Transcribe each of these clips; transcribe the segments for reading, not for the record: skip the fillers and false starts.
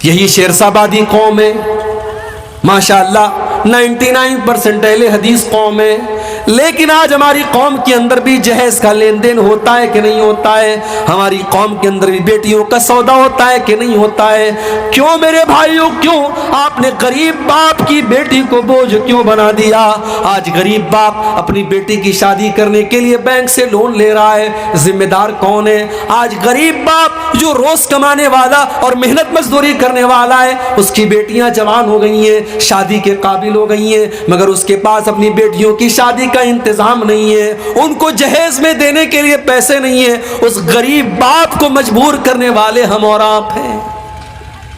یہی شیرسابادی قوم ہے، ماشاءاللہ 99% اہل حدیث قوم ہے، لیکن آج ہماری قوم کے اندر بھی جہیز کا لین دین ہوتا ہے کہ نہیں ہوتا ہے؟ ہماری قوم کے اندر بھی بیٹیوں کا سودا ہوتا ہے کہ نہیں ہوتا ہے؟ کیوں میرے بھائیوں، کیوں آپ نے غریب باپ کی بیٹی کو بوجھ کیوں بنا دیا؟ آج غریب باپ اپنی بیٹی کی شادی کرنے کے لیے بینک سے لون لے رہا ہے، ذمہ دار کون ہے؟ آج غریب باپ جو روز کمانے والا اور محنت مزدوری کرنے والا ہے، اس کی بیٹیاں جوان ہو گئی ہیں، شادی کے قابل ہو گئی ہیں، مگر اس کے پاس اپنی بیٹیوں کی شادی کا انتظام نہیں ہے، ان کو جہیز میں دینے کے لیے پیسے نہیں ہیں، اس غریب باپ کو مجبور کرنے والے ہم اور آپ ہیں۔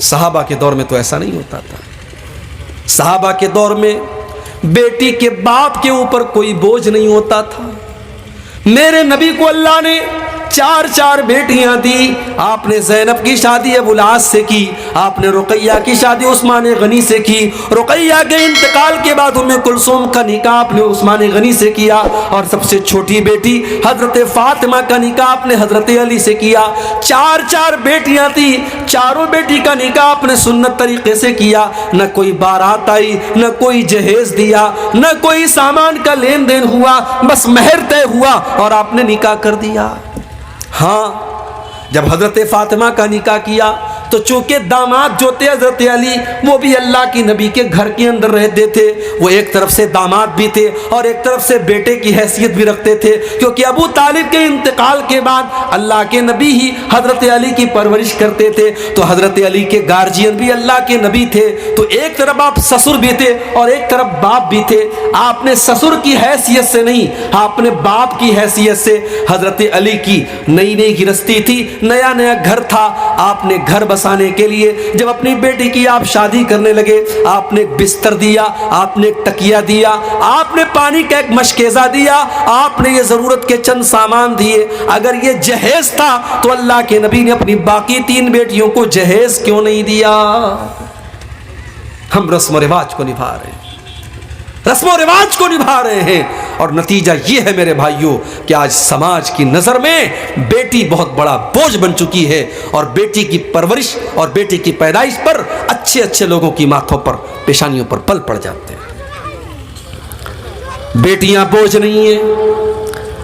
صحابہ کے دور میں تو ایسا نہیں ہوتا تھا۔ صحابہ کے دور میں بیٹی کے باپ کے اوپر کوئی بوجھ نہیں ہوتا تھا۔ میرے نبی کو اللہ نے چار بیٹیاں دی۔ آپ نے زینب کی شادی ابو العاص سے کی، آپ نے رقیہ کی شادی عثمان غنی سے کی، رقیہ کے انتقال کے بعد ام کلثوم کا نکاح آپ نے عثمان غنی سے کیا، اور سب سے چھوٹی بیٹی حضرت فاطمہ کا نکاح آپ نے حضرت علی سے کیا۔ چار بیٹیاں تھی، چاروں بیٹی کا نکاح آپ نے سنت طریقے سے کیا، نہ کوئی بارات آئی، نہ کوئی جہیز دیا، نہ کوئی سامان کا لین دین ہوا، بس مہر طے ہوا اور آپ نے نکاح کر دیا۔ ہاں، جب حضرت فاطمہ کا نکاح کیا تو چونکہ داماد جو تھے حضرت علی، وہ بھی اللہ کی نبی کے گھر کے اندر رہتے تھے، وہ ایک طرف سے داماد بھی تھے اور ایک طرف سے بیٹے کی حیثیت بھی رکھتے تھے، کیونکہ ابو طالب کے انتقال کے بعد اللہ کے نبی ہی حضرت علی کی پرورش کرتے تھے، تو حضرت علی کے گارجین بھی اللہ کے نبی تھے، تو ایک طرف آپ سسر بھی تھے اور ایک طرف باپ بھی تھے۔ آپ نے سسر کی حیثیت سے نہیں، آپ نے باپ کی حیثیت سے، حضرت علی کی نئی گرستی تھی، نیا گھر تھا، آپ نے گھر بسانے کے لیے جب اپنی بیٹی کی آپ شادی کرنے لگے، آپ نے ایک بستر دیا، آپ نے ایک تکیہ دیا، آپ نے پانی کا ایک مشکیزہ دیا، آپ نے یہ ضرورت کے چند سامان دیے۔ اگر یہ جہیز تھا تو اللہ کے نبی نے اپنی باقی 3 بیٹیوں کو جہیز کیوں نہیں دیا؟ ہم رسم و رواج کو نبھا رہے ہیں، رسم و رواج کو نبھا رہے ہیں، اور نتیجہ یہ ہے میرے بھائیوں کہ آج سماج کی نظر میں بیٹی بہت بڑا بوجھ بن چکی ہے، اور بیٹی کی پرورش اور بیٹی کی پیدائش پر اچھے لوگوں کی ماتھوں پر، پیشانیوں پر پل پڑ جاتے ہیں۔ بیٹیاں بوجھ نہیں ہیں۔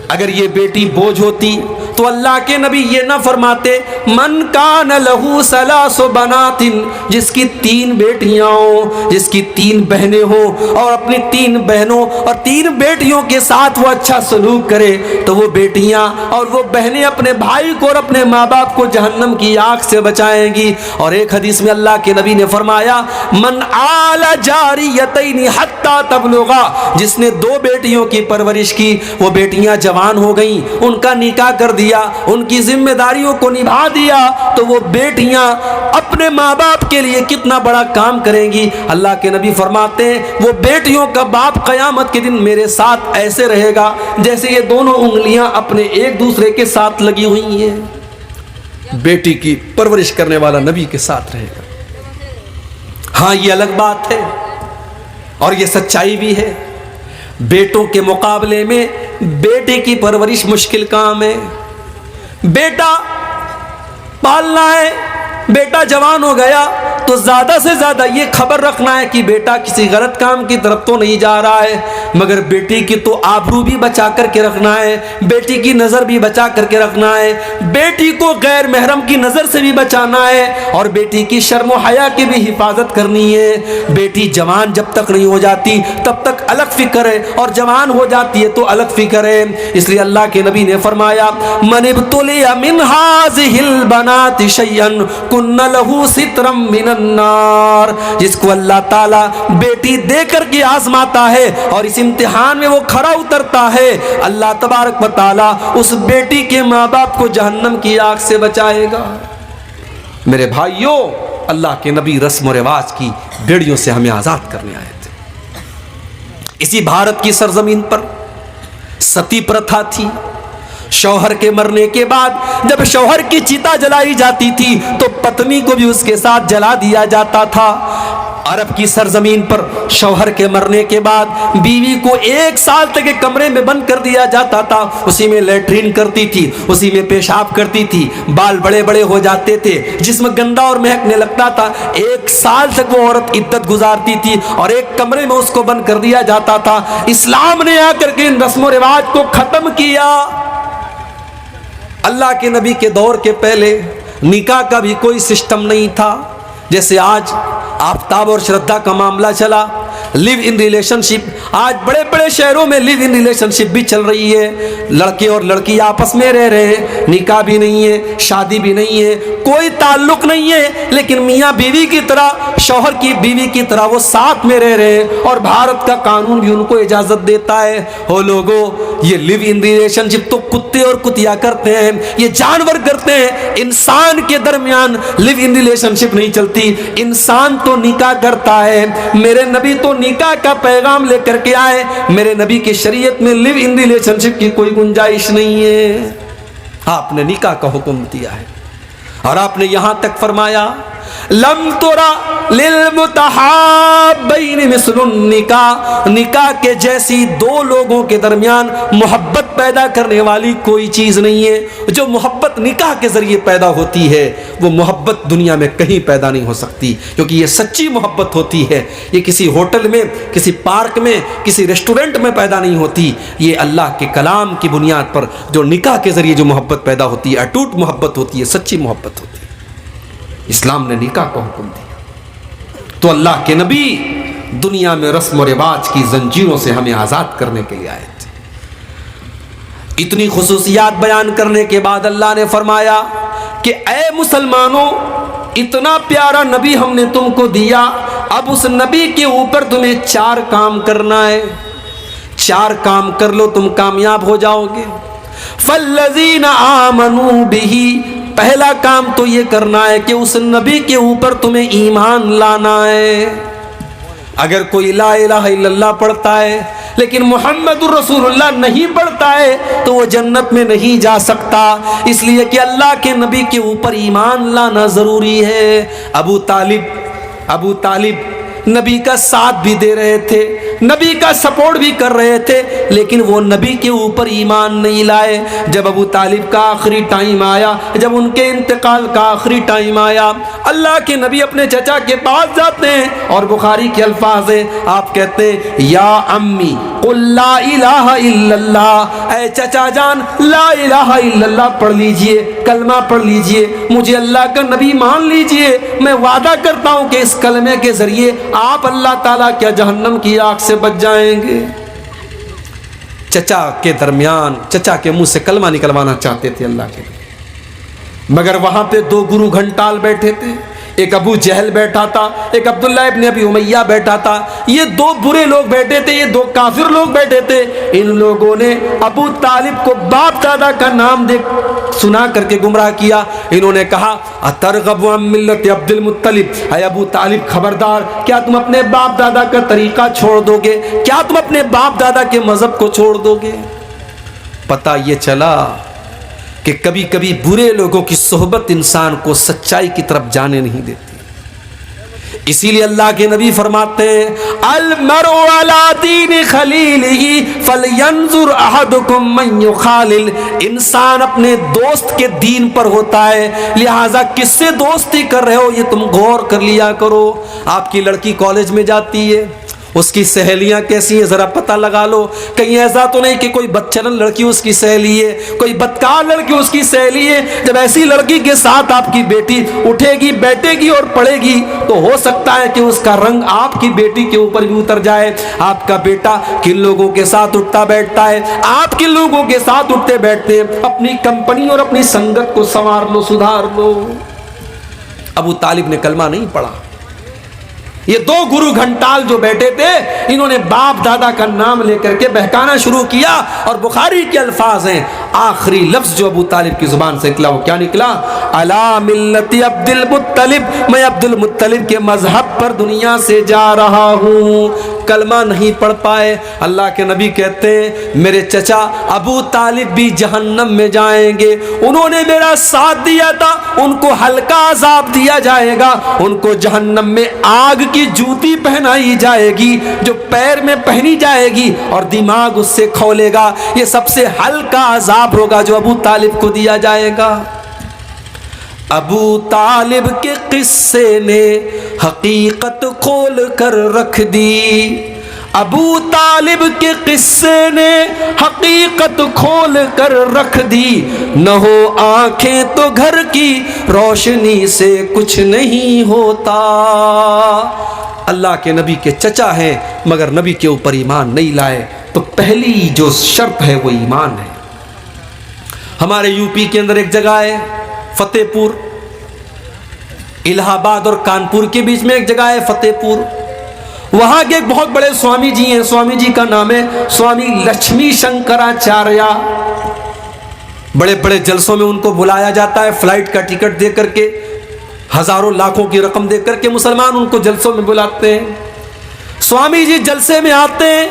اگر یہ بیٹی بوجھ ہوتی تو اللہ کے نبی یہ نہ فرماتے من کان لہو ثلاث بنات، جس کی 3 بیٹیاں ہوں، جس کی 3 بہنیں ہوں، اور اپنی 3 بہنوں اور 3 بیٹیوں کے ساتھ وہ اچھا سلوک کرے، تو وہ بیٹیاں اور وہ بہنیں اپنے بھائی کو اور اپنے ماں باپ کو جہنم کی آگ سے بچائیں گی۔ اور ایک حدیث میں اللہ کے نبی نے فرمایا من آل جاریتین حتی تبلغا، جس نے 2 بیٹیوں کی پرورش کی، وہ بیٹیاں جوان ہو گئیں، ان کا نکاح کر دیا، ان کی ذمہ داریوں کو نبھا دیا، تو وہ بیٹیاں اپنے ماں باپ کے لیے کتنا بڑا کام کریں گی۔ اللہ کے نبی فرماتے ہیں وہ بیٹیوں کا باپ قیامت کے دن میرے ساتھ ایسے رہے گا جیسے یہ دونوں انگلیاں اپنے ایک دوسرے کے ساتھ لگی ہوئی ہیں۔ بیٹی کی پرورش کرنے والا نبی کے ساتھ رہے گا۔ ہاں، یہ الگ بات ہے اور یہ سچائی بھی ہے، بیٹوں کے مقابلے میں بیٹے کی پرورش مشکل کام ہے۔ بیٹا پالنا ہے، بیٹا جوان ہو گیا تو زیادہ سے زیادہ یہ خبر رکھنا ہے کہ بیٹا کسی غلط کام کی طرف تو نہیں جا رہا ہے، مگر بیٹی کی تو آبرو بھی بچا کر کے رکھنا ہے، بیٹی کی نظر بھی بچا کر کے رکھنا ہے، بیٹی کو غیر محرم کی نظر سے بھی بچانا ہے، اور بیٹی کی شرم و حیا کی بھی حفاظت کرنی ہے۔ بیٹی جوان جب تک نہیں ہو جاتی تب تک الگ فکر ہے، اور جوان ہو جاتی ہے تو الگ فکر ہے۔ اس لیے اللہ کے نبی نے فرمایا من ابتلی من هذه البنات شيئا کن له سترا من النار، جس کو اللہ تعالیٰ بیٹی دے کر کے آزماتا ہے اور اس امتحان میں وہ کھرا اترتا ہے، اللہ تبارک و تعالیٰ اس بیٹی کے ماں باپ کو جہنم کی آگ سے بچائے گا۔ میرے بھائیوں، اللہ کے نبی رسم و رواج کی بیڑیوں سے ہمیں آزاد کرنے آئے تھے۔ اسی بھارت کی سرزمین پر ستی پرتھا تھی۔ شوہر کے مرنے کے بعد جب شوہر کی چیتا جلائی جاتی تھی تو پتنی کو بھی اس کے ساتھ جلا دیا جاتا تھا۔ عرب کی سرزمین پر شوہر کے مرنے کے بعد بیوی کو 1 سال تک ایک کمرے میں بند کر دیا جاتا تھا، اسی میں لیٹرین کرتی تھی، اسی میں پیشاب کرتی تھی، بال بڑے بڑے ہو جاتے تھے، جسم گندا اور مہکنے لگتا تھا۔ 1 سال تک وہ عورت عدت گزارتی تھی اور ایک کمرے میں اس کو بند کر دیا جاتا تھا۔ اسلام نے آ کر کے ان رسم و رواج کو ختم کیا۔ اللہ کے نبی کے دور کے پہلے نکاح کا بھی کوئی سسٹم نہیں تھا، جیسے آج آفتاب اور شردھا کا معاملہ چلا، لیو ان ریلیشن شپ۔ آج بڑے بڑے شہروں میں لیو ان ریلیشن شپ بھی چل رہی ہے، لڑکے اور لڑکی آپس میں رہ رہے ہیں، نکاح بھی نہیں ہے، شادی بھی نہیں ہے، کوئی تعلق نہیں ہے، لیکن میاں بیوی کی طرح، شوہر کی بیوی کی طرح وہ ساتھ میں رہ رہے ہیں، اور بھارت کا قانون بھی ان کو اجازت دیتا ہے۔ ہو لوگو، یہ لیو ان ریلیشن شپ تو کتے اور کتیا کرتے ہیں، یہ جانور کرتے ہیں، انسان کے درمیان لیو ان ریلیشن شپ نہیں چلتی۔ انسان تو نکاح کرتا ہے، میرے نبی تو نکاح کا پیغام لے کر کے آئے، میرے نبی کی شریعت میں لیو ان ریلیشن شپ کی کوئی گنجائش نہیں ہے۔ آپ نے نکاح کا حکم دیا ہے، اور آپ نے یہاں تک فرمایا لم ترا للمتحابین مثل النکاح، نکاح کے جیسی دو لوگوں کے درمیان محبت پیدا کرنے والی کوئی چیز نہیں ہے۔ جو محبت نکاح کے ذریعے پیدا ہوتی ہے وہ محبت دنیا میں کہیں پیدا نہیں ہو سکتی، کیونکہ یہ سچی محبت ہوتی ہے۔ یہ کسی ہوٹل میں، کسی پارک میں، کسی ریسٹورنٹ میں پیدا نہیں ہوتی، یہ اللہ کے کلام کی بنیاد پر جو نکاح کے ذریعے جو محبت پیدا ہوتی ہے، اٹوٹ محبت ہوتی ہے، سچی محبت ہوتی ہے۔ اسلام نے نکاح کا حکم دیا تو اللہ کے نبی دنیا میں رسم و رواج کی زنجیروں سے ہمیں آزاد کرنے کے لیے آئے تھے۔ اتنی خصوصیات بیان کرنے کے بعد اللہ نے فرمایا کہ اے مسلمانوں، اتنا پیارا نبی ہم نے تم کو دیا، اب اس نبی کے اوپر تمہیں 4 کام کرنا ہے۔ 4 کام کر لو، تم کامیاب ہو جاؤ گے۔ فَالَّذِينَ آمَنُوا بِهِ، پہلا کام تو یہ کرنا ہے کہ اس نبی کے اوپر تمہیں ایمان لانا ہے۔ اگر کوئی لا الہ الا اللہ پڑھتا ہے لیکن محمد الرسول اللہ نہیں پڑھتا ہے تو وہ جنت میں نہیں جا سکتا، اس لیے کہ اللہ کے نبی کے اوپر ایمان لانا ضروری ہے۔ ابو طالب نبی کا ساتھ بھی دے رہے تھے، نبی کا سپورٹ بھی کر رہے تھے، لیکن وہ نبی کے اوپر ایمان نہیں لائے۔ جب ابو طالب کا آخری ٹائم آیا، جب ان کے انتقال کا آخری ٹائم آیا، اللہ کے نبی اپنے چچا کے پاس جاتے ہیں اور بخاری کے الفاظ ہیں، آپ کہتے ہیں یا امی قل لا الہ الا اللہ، اے چچا جان لا الہ الا اللہ پڑھ لیجئے، کلمہ پڑھ لیجئے، مجھے اللہ کا نبی مان لیجئے، میں وعدہ کرتا ہوں کہ اس کلمے کے ذریعے آپ اللہ تعالیٰ کیا جہنم کی آگ سے بچ جائیں گے۔ چچا کے درمیان، چچا کے منہ سے کلمہ نکلوانا چاہتے تھے اللہ کے نبی، مگر وہاں پہ 2 گرو گھنٹال بیٹھے تھے، ایک ابو جہل بیٹھا تھا، ایک عبداللہ ابن ابی امیہ بیٹھا تھا۔ یہ 2 برے لوگ بیٹھے تھے، یہ 2 کافر لوگ بیٹھے تھے۔ ان لوگوں نے ابو طالب کو باپ دادا کا نام دے سنا کر کے گمراہ کیا۔ انہوں نے کہا اترغب عن ملت عبد المطلب، اے ابو طالب خبردار، کیا تم اپنے باپ دادا کا طریقہ چھوڑ دو گے؟ کیا تم اپنے باپ دادا کے مذہب کو چھوڑ دو گے؟ پتہ یہ چلا کہ کبھی کبھی برے لوگوں کی صحبت انسان کو سچائی کی طرف جانے نہیں دیتی۔ اسی لیے اللہ کے نبی فرماتے ہیں المرء علی دین خلیلہ فلینظر احدکم من یخالل، انسان اپنے دوست کے دین پر ہوتا ہے، لہٰذا کس سے دوستی کر رہے ہو یہ تم غور کر لیا کرو۔ آپ کی لڑکی کالج میں جاتی ہے، اس کی سہیلیاں کیسی ہیں ذرا پتہ لگا لو، کہیں ایسا تو نہیں کہ کوئی بدچلن لڑکی اس کی سہیلی ہے، کوئی بدکار لڑکی اس کی سہیلی ہے۔ جب ایسی لڑکی کے ساتھ آپ کی بیٹی اٹھے گی، بیٹھے گی اور پڑھے گی تو ہو سکتا ہے کہ اس کا رنگ آپ کی بیٹی کے اوپر بھی اتر جائے۔ آپ کا بیٹا کن لوگوں کے ساتھ اٹھتا بیٹھتا ہے، آپ کن لوگوں کے ساتھ اٹھتے بیٹھتے ہیں، اپنی کمپنی اور اپنی سنگت کو سنوار لو، سدھار لو۔ ابو طالب نے کلمہ نہیں پڑھا۔ یہ 2 گرو گھنٹال جو بیٹھے تھے، انہوں نے باپ دادا کا نام لے کر کے بہکانا شروع کیا، اور بخاری کے الفاظ ہیں، آخری لفظ جو ابو طالب کی زبان سے نکلا وہ کیا نکلا؟ علی ملت عبد المطلب، میں عبد المطلب کے مذہب پر دنیا سے جا رہا ہوں۔ کلمہ نہیں پڑھ پائے۔ اللہ کے نبی کہتے ہیں میرے چچا ابو طالب بھی جہنم میں جائیں گے، انہوں نے میرا ساتھ دیا تھا، ان کو ہلکا عذاب دیا جائے گا، ان کو جہنم میں آگ کی جوتی پہنائی جائے گی جو پیر میں پہنی جائے گی اور دماغ اس سے کھولے گا۔ یہ سب سے ہلکا عذاب ہوگا جو ابو طالب کو دیا جائے گا۔ ابو طالب کے قصے نے حقیقت کھول کر رکھ دی، ابو طالب کے قصے نے حقیقت کھول کر رکھ دی، نہ ہو آنکھیں تو گھر کی روشنی سے کچھ نہیں ہوتا۔ اللہ کے نبی کے چچا ہیں مگر نبی کے اوپر ایمان نہیں لائے، تو پہلی جو شرط ہے وہ ایمان ہے۔ ہمارے یو پی کے اندر ایک جگہ ہے فتح پور، الہ آباد اور کانپور کے بیچ میں ایک جگہ ہے فتح پور، وہاں کے ایک بہت بڑے سوامی جی ہیں، سوامی جی کا نام ہے سوامی لکشمی شنکراچاریہ۔ بڑے بڑے جلسوں میں ان کو بلایا جاتا ہے، فلائٹ کا ٹکٹ دے کر کے، ہزاروں لاکھوں کی رقم دے کر کے مسلمان ان کو جلسوں میں بلاتے ہیں۔ سوامی جی جلسے میں آتے ہیں،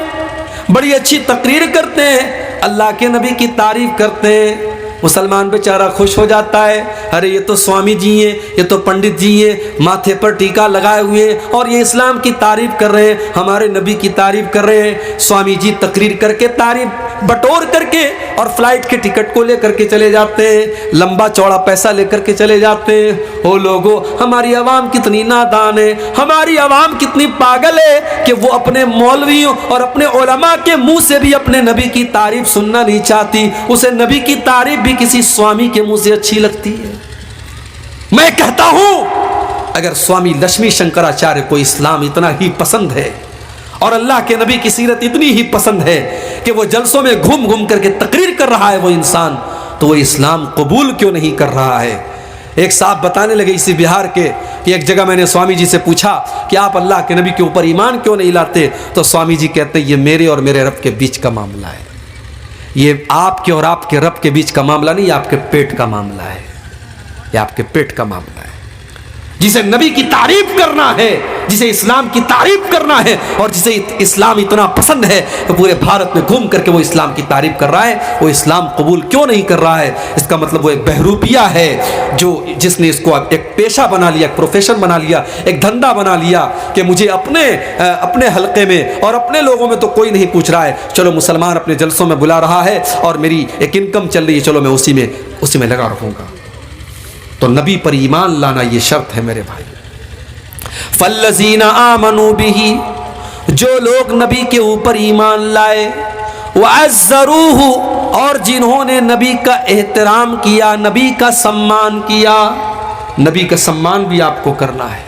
بڑی اچھی تقریر کرتے ہیں، اللہ کے نبی کی تعریف کرتے ہیں، مسلمان بیچارہ خوش ہو جاتا ہے، ارے یہ تو سوامی جی ہیں، یہ تو پنڈت جی ہیں، ماتھے پر ٹیکا لگائے ہوئے اور یہ اسلام کی تعریف کر رہے ہیں، ہمارے نبی کی تعریف کر رہے ہیں۔ سوامی جی تقریر کر کے تعریف بٹور کر کے اور فلائٹ کے ٹکٹ کو لے کر کے چلے جاتے ہیں، لمبا چوڑا پیسہ لے کر کے چلے جاتے ہیں۔ او لوگو، ہماری عوام کتنی نادان ہے، ہماری عوام کتنی پاگل ہے کہ وہ اپنے مولویوں اور اپنے علماء کے منہ سے بھی اپنے نبی کی تعریف سننا نہیں چاہتی، اسے نبی کی تعریف بھی کسی سوامی کے منہ سے اچھی لگتی ہے۔ میں کہتا ہوں اگر سوامی لکشمی شنکراچاریہ کو اسلام اتنا ہی پسند ہے اور اللہ کے نبی کی سیرت اتنی ہی پسند ہے کہ وہ جلسوں میں گھوم گھوم کر کے تقریر کر رہا ہے وہ انسان، تو وہ اسلام قبول کیوں نہیں کر رہا ہے؟ ایک صاحب بتانے لگے اسی بہار کے کہ ایک جگہ میں نے سوامی جی سے پوچھا کہ آپ اللہ کے نبی کے اوپر ایمان کیوں نہیں لاتے؟ تو سوامی جی کہتے ہیں یہ میرے اور میرے رب کے بیچ کا معاملہ ہے، یہ آپ کے اور آپ کے رب کے بیچ کا معاملہ نہیں، یہ آپ کے پیٹ کا معاملہ ہے، یہ آپ کے پیٹ کا معاملہ ہے۔ جسے نبی کی تعریف کرنا ہے، جسے اسلام کی تعریف کرنا ہے اور جسے اسلام اتنا پسند ہے کہ پورے بھارت میں گھوم کر کے وہ اسلام کی تعریف کر رہا ہے، وہ اسلام قبول کیوں نہیں کر رہا ہے؟ اس کا مطلب وہ ایک بہروپیہ ہے جس نے اس کو ایک پیشہ بنا لیا، ایک پروفیشن بنا لیا، ایک دھندا بنا لیا کہ مجھے اپنے حلقے میں اور اپنے لوگوں میں تو کوئی نہیں پوچھ رہا ہے، چلو مسلمان اپنے جلسوں میں بلا رہا ہے اور میری ایک انکم چل رہی ہے، چلو میں اسی میں لگا رہوں گا۔ تو نبی پر ایمان لانا یہ شرط ہے میرے بھائی۔ فالذین آمنوا بہ، جو لوگ نبی کے اوپر ایمان لائے، وعزروہ، اور جنہوں نے نبی کا احترام کیا، نبی کا سمان کیا۔ نبی کا سمان بھی آپ کو کرنا ہے۔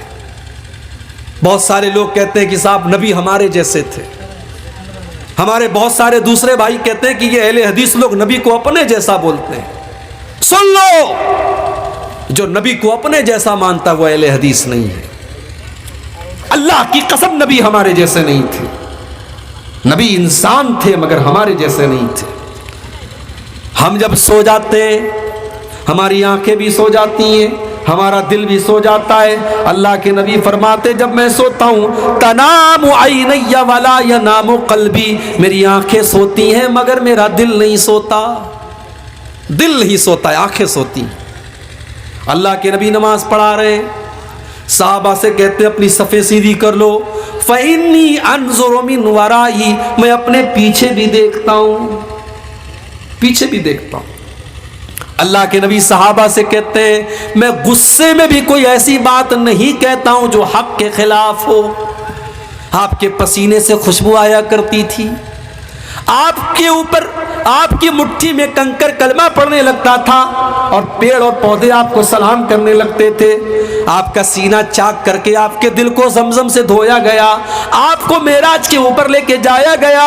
بہت سارے لوگ کہتے ہیں کہ صاحب نبی ہمارے جیسے تھے، ہمارے بہت سارے دوسرے بھائی کہتے ہیں کہ یہ اہل حدیث لوگ نبی کو اپنے جیسا بولتے ہیں۔ سن لو، جو نبی کو اپنے جیسا مانتا وہ اہل حدیث نہیں ہے۔ اللہ کی قسم نبی ہمارے جیسے نہیں تھے، نبی انسان تھے مگر ہمارے جیسے نہیں تھے۔ ہم جب سو جاتے ہیں ہماری آنکھیں بھی سو جاتی ہیں، ہمارا دل بھی سو جاتا ہے۔ اللہ کے نبی فرماتے جب میں سوتا ہوں تنام عینی ولا ینام قلبی، میری آنکھیں سوتی ہیں مگر میرا دل نہیں سوتا، دل نہیں سوتا ہے، آنکھیں سوتی ہیں۔ اللہ کے نبی نماز پڑھا رہے، صحابہ سے کہتے اپنی صفیں سیدھی کر لو، فَإِنِّي أَنظُرُ مِنْ وَرَائِي، میں اپنے پیچھے بھی دیکھتا ہوں، پیچھے بھی دیکھتا ہوں۔ اللہ کے نبی صحابہ سے کہتے ہیں میں غصے میں بھی کوئی ایسی بات نہیں کہتا ہوں جو حق کے خلاف ہو۔ آپ کے پسینے سے خوشبو آیا کرتی تھی، آپ کے اوپر آپ کی مٹھی میں کنکر کلمہ پڑنے لگتا تھا اور پیڑ اور پودے آپ کو سلام کرنے لگتے تھے۔ آپ کا سینہ چاک کر کے آپ کے دل کو زمزم سے دھویا گیا، آپ کو معراج کے اوپر لے کے جایا گیا۔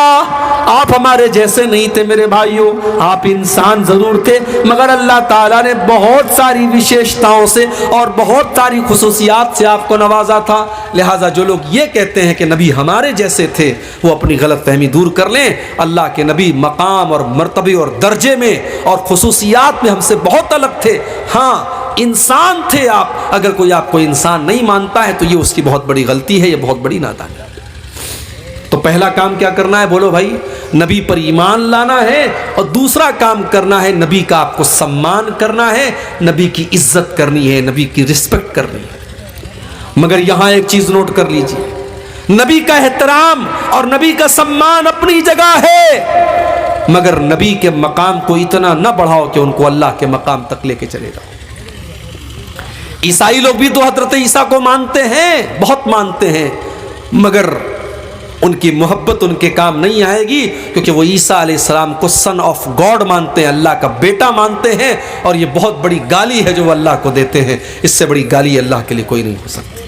آپ ہمارے جیسے نہیں تھے میرے بھائیوں، آپ انسان ضرور تھے مگر اللہ تعالیٰ نے بہت ساری وشیشتاؤں سے اور بہت ساری خصوصیات سے آپ کو نوازا تھا۔ لہٰذا جو لوگ یہ کہتے ہیں کہ نبی ہمارے جیسے تھے وہ اپنی غلط فہمی دور کر لیں۔ اللہ کے نبی مقام اور مرتبے اور درجے میں اور خصوصیات میں ہم سے بہت الگ تھے۔ ہاں انسان تھے آپ، اگر کوئی آپ کو انسان نہیں مانتا ہے تو یہ اس کی بہت بڑی غلطی ہے، یہ بہت بڑی نادانی ہے۔ تو پہلا کام کیا کرنا ہے؟ بولو بھائی، نبی پر ایمان لانا ہے، اور دوسرا کام کرنا ہے نبی کا آپ کو سمان کرنا ہے، نبی کی عزت کرنی ہے، نبی کی رسپیکٹ کرنی ہے۔ مگر یہاں ایک چیز نوٹ کر لیجئے، نبی کا احترام اور نبی کا سمان اپنی جگہ ہے، مگر نبی کے مقام کو اتنا نہ بڑھاؤ کہ ان کو اللہ کے مقام تک لے کے چلے جاؤ۔ عیسائی لوگ بھی تو حضرت عیسیٰ کو مانتے ہیں، بہت مانتے ہیں، مگر ان کی محبت ان کے کام نہیں آئے گی، کیونکہ وہ عیسیٰ علیہ السلام کو سن آف گاڈ مانتے ہیں، اللہ کا بیٹا مانتے ہیں، اور یہ بہت بڑی گالی ہے جو وہ اللہ کو دیتے ہیں، اس سے بڑی گالی اللہ کے لیے کوئی نہیں ہو سکتی۔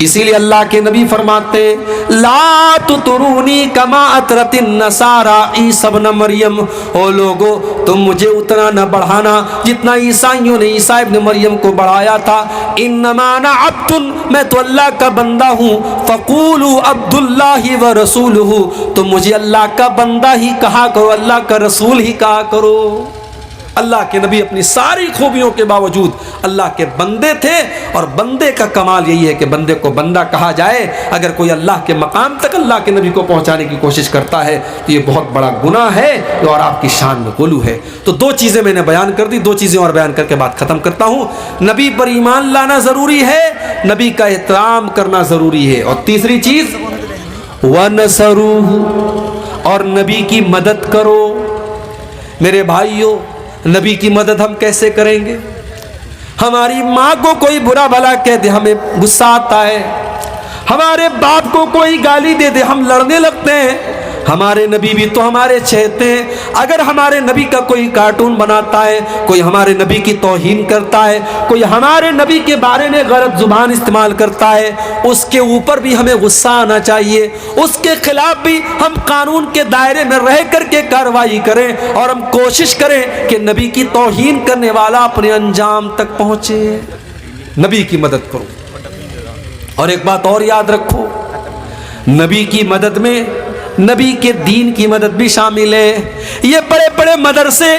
اسی لیے اللہ کے نبی فرماتے لا تطرونی کما اطرت النصارى عیسی ابن مریم، او لوگو تم مجھے اتنا نہ بڑھانا جتنا عیسائیوں نے عیسیٰ ابن مریم کو بڑھایا تھا۔ انما انا عبد، میں تو اللہ کا بندہ ہوں، فقولوا عبد اللہ ورسولہ، تم مجھے اللہ کا بندہ ہی کہا کرو، اللہ کا رسول ہی کہا کرو۔ اللہ کے نبی اپنی ساری خوبیوں کے باوجود اللہ کے بندے تھے، اور بندے کا کمال یہی ہے کہ بندے کو بندہ کہا جائے۔ اگر کوئی اللہ کے مقام تک اللہ کے نبی کو پہنچانے کی کوشش کرتا ہے تو یہ بہت بڑا گناہ ہے اور آپ کی شان میں غلو ہے۔ تو دو چیزیں میں نے بیان کر دی، دو چیزیں اور بیان کر کے بات ختم کرتا ہوں۔ نبی پر ایمان لانا ضروری ہے، نبی کا احترام کرنا ضروری ہے، اور تیسری چیز وَنَصَرُوهُ، اور نبی کی مدد کرو۔ میرے بھائیو، نبی کی مدد ہم کیسے کریں گے؟ ہماری ماں کو کوئی برا بھلا کہہ دے ہمیں غصہ آتا ہے، ہمارے باپ کو کوئی گالی دے دے ہم لڑنے لگتے ہیں۔ ہمارے نبی بھی تو ہمارے چہتے ہیں، اگر ہمارے نبی کا کوئی کارٹون بناتا ہے، کوئی ہمارے نبی کی توہین کرتا ہے، کوئی ہمارے نبی کے بارے میں غلط زبان استعمال کرتا ہے، اس کے اوپر بھی ہمیں غصہ آنا چاہیے، اس کے خلاف بھی ہم قانون کے دائرے میں رہ کر کے کارروائی کریں، اور ہم کوشش کریں کہ نبی کی توہین کرنے والا اپنے انجام تک پہنچے۔ نبی کی مدد کرو، اور ایک بات اور یاد رکھو، نبی کی مدد میں نبی کے دین کی مدد بھی شامل ہے۔ یہ بڑے بڑے مدرسے،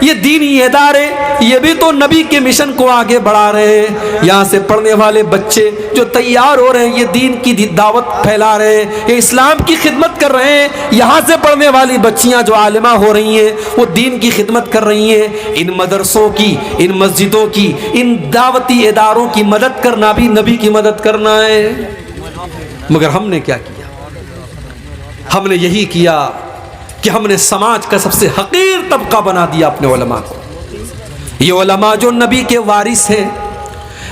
یہ دینی ادارے، یہ بھی تو نبی کے مشن کو آگے بڑھا رہے ہیں۔ یہاں سے پڑھنے والے بچے جو تیار ہو رہے ہیں، یہ دین کی دعوت پھیلا رہے ہیں، یہ اسلام کی خدمت کر رہے ہیں۔ یہاں سے پڑھنے والی بچیاں جو عالمہ ہو رہی ہیں، وہ دین کی خدمت کر رہی ہیں۔ ان مدرسوں کی، ان مسجدوں کی، ان دعوتی اداروں کی مدد کرنا بھی نبی کی مدد کرنا ہے۔ مگر ہم نے کیا کیا؟ ہم نے یہی کیا کہ ہم نے سماج کا سب سے حقیر طبقہ بنا دیا اپنے علماء کو۔ یہ علماء جو نبی کے وارث ہیں،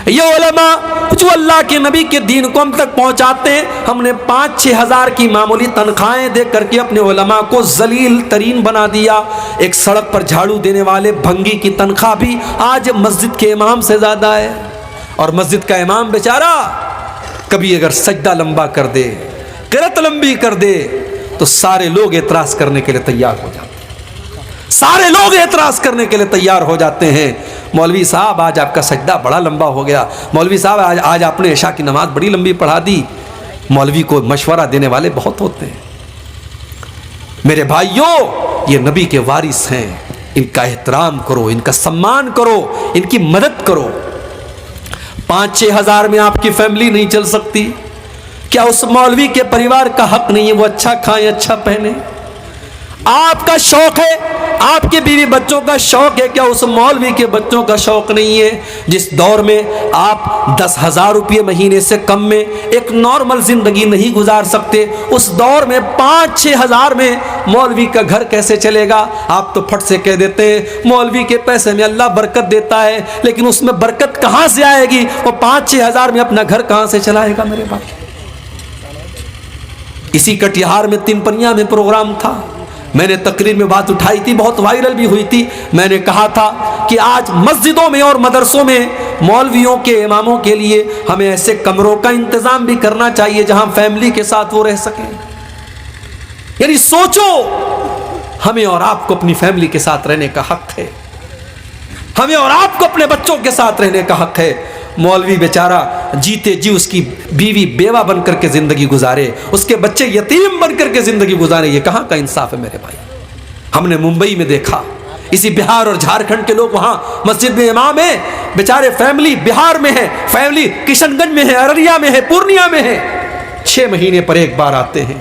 یہ علماء جو اللہ کے نبی کے دین کو ہم تک پہنچاتے ہیں، ہم نے 5-6 ہزار کی معمولی تنخواہیں دے کر کے اپنے علماء کو ذلیل ترین بنا دیا۔ ایک سڑک پر جھاڑو دینے والے بھنگی کی تنخواہ بھی آج مسجد کے امام سے زیادہ ہے، اور مسجد کا امام بیچارہ کبھی اگر سجدہ لمبا کر دے، قرات لمبی کر دے، تو سارے لوگ اعتراض کرنے کے لیے تیار ہو جاتے ہیں، سارے لوگ اعتراض کرنے کے لیے تیار ہو جاتے ہیں۔ مولوی صاحب آج آپ کا سجدہ بڑا لمبا ہو گیا، مولوی صاحب آج آپ نے عشاء کی نماز بڑی لمبی پڑھا دی۔ مولوی کو مشورہ دینے والے بہت ہوتے ہیں۔ میرے بھائیوں، یہ نبی کے وارث ہیں، ان کا احترام کرو، ان کا سمان کرو، ان کی مدد کرو۔ 5-6 ہزار میں آپ کی فیملی نہیں چل سکتی؟ کیا اس مولوی کے پریوار کا حق نہیں ہے وہ اچھا کھائیں، اچھا پہنے؟ آپ کا شوق ہے، آپ کے بیوی بچوں کا شوق ہے، کیا اس مولوی کے بچوں کا شوق نہیں ہے؟ جس دور میں آپ 10,000 روپے مہینے سے کم میں ایک نارمل زندگی نہیں گزار سکتے، اس دور میں 5-6 ہزار میں مولوی کا گھر کیسے چلے گا؟ آپ تو پھٹ سے کہہ دیتے ہیں مولوی کے پیسے میں اللہ برکت دیتا ہے، لیکن اس میں برکت کہاں سے آئے گی؟ وہ 5-6 ہزار میں اپنا گھر کہاں سے چلائے گا میرے بھائی؟ اسی کٹیہار میں تنپنیا میں پروگرام تھا، میں نے تقریر میں بات اٹھائی تھی، بہت وائرل بھی ہوئی تھی۔ میں نے کہا تھا کہ آج مسجدوں میں اور مدرسوں میں مولویوں کے، اماموں کے لیے ہمیں ایسے کمروں کا انتظام بھی کرنا چاہیے جہاں فیملی کے ساتھ وہ رہ سکیں۔ یعنی سوچو، ہمیں اور آپ کو اپنی فیملی کے ساتھ رہنے کا حق ہے، ہمیں اور آپ کو اپنے بچوں کے ساتھ رہنے کا حق ہے۔ مولوی بیچارہ جیتے جی اس کی بیوی بیوہ بن کر کے زندگی گزارے، اس کے بچے یتیم بن کر کے زندگی گزارے، یہ کہاں کا انصاف ہے میرے بھائی؟ ہم نے ممبئی میں دیکھا، اسی بہار اور جھارکھنڈ کے لوگ وہاں مسجد میں امام ہیں، بیچارے فیملی بہار میں ہے، فیملی کشن گنج میں ہے، ارریا میں ہے، پورنیا میں ہے، 6 مہینے پر ایک بار آتے ہیں،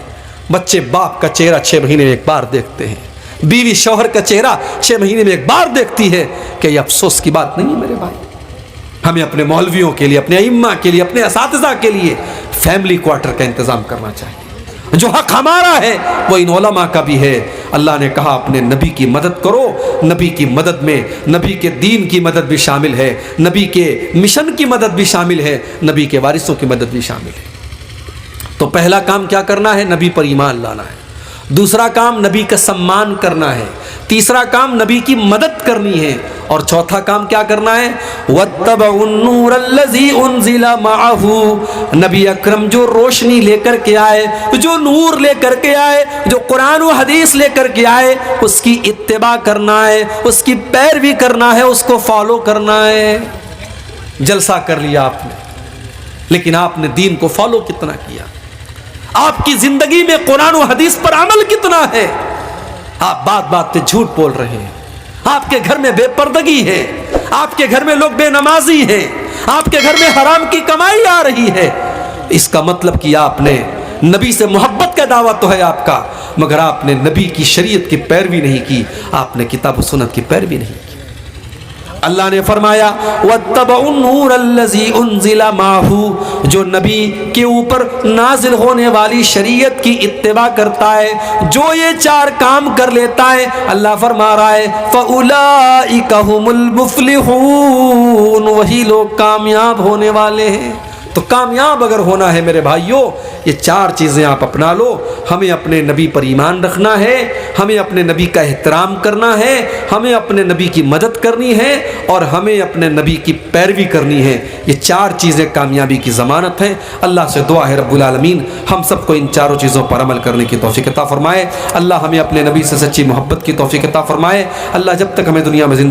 بچے باپ کا چہرہ 6 مہینے میں ایک بار دیکھتے ہیں، بیوی شوہر کا چہرہ 6 مہینے میں ایک بار دیکھتی ہے۔ کہ یہ افسوس کی بات نہیں ہے میرے بھائی؟ ہمیں اپنے مولویوں کے لیے، اپنے ائمہ کے لیے، اپنے اساتذہ کے لیے فیملی کوارٹر کا انتظام کرنا چاہیے۔ جو حق ہمارا ہے وہ ان علماء کا بھی ہے۔ اللہ نے کہا اپنے نبی کی مدد کرو، نبی کی مدد میں نبی کے دین کی مدد بھی شامل ہے، نبی کے مشن کی مدد بھی شامل ہے، نبی کے وارثوں کی مدد بھی شامل ہے۔ تو پہلا کام کیا کرنا ہے؟ نبی پر ایمان لانا ہے۔ دوسرا کام نبی کا سمان کرنا ہے۔ تیسرا کام نبی کی مدد کرنی ہے۔ اور چوتھا کام کیا کرنا ہے؟ وَاتَّبَعُوا النُّورَ الَّذِي أُنزِلَ مَعَهُ، نبی اکرم جو روشنی لے کر کے آئے، جو نور لے کر کے آئے، جو قرآن و حدیث لے کر کے آئے، اس کی اتباع کرنا ہے، اس کی پیروی کرنا ہے، اس کو فالو کرنا ہے۔ جلسہ کر لیا آپ نے، لیکن آپ نے دین کو فالو کتنا کیا؟ آپ کی زندگی میں قرآن و حدیث پر عمل کتنا ہے؟ آپ بات بات پہ جھوٹ بول رہے ہیں، آپ کے گھر میں بے پردگی ہے، آپ کے گھر میں لوگ بے نمازی ہیں، آپ کے گھر میں حرام کی کمائی آ رہی ہے۔ اس کا مطلب کہ آپ نے نبی سے محبت کا دعویٰ تو ہے آپ کا، مگر آپ نے نبی کی شریعت کی پیروی نہیں کی، آپ نے کتاب و سنت کی پیروی نہیں کی۔ اللہ نے فرمایا وَاتَّبَعُوا النُّورَ الَّذِي أُنزِلَ مَعَهُ، جو نبی کے اوپر نازل ہونے والی شریعت کی اتباع کرتا ہے، جو یہ 4 کام کر لیتا ہے، اللہ فرما رہا ہے فَأُولَئِكَ هُمُ الْمُفْلِحُونَ، وہی لوگ کامیاب ہونے والے ہیں۔ تو کامیاب اگر ہونا ہے میرے بھائیوں، یہ 4 چیزیں آپ اپنا لو۔ ہمیں اپنے نبی پر ایمان رکھنا ہے، ہمیں اپنے نبی کا احترام کرنا ہے، ہمیں اپنے نبی کی مدد کرنی ہے، اور ہمیں اپنے نبی کی پیروی کرنی ہے۔ یہ 4 چیزیں کامیابی کی ضمانت ہیں۔ اللہ سے دعا ہے رب العالمین ہم سب کو ان 4 چیزوں پر عمل کرنے کی توفیق عطا فرمائے۔ اللہ ہمیں اپنے نبی سے سچی محبت کی توفیق عطا فرمائے۔ اللہ جب تک ہمیں دنیا میں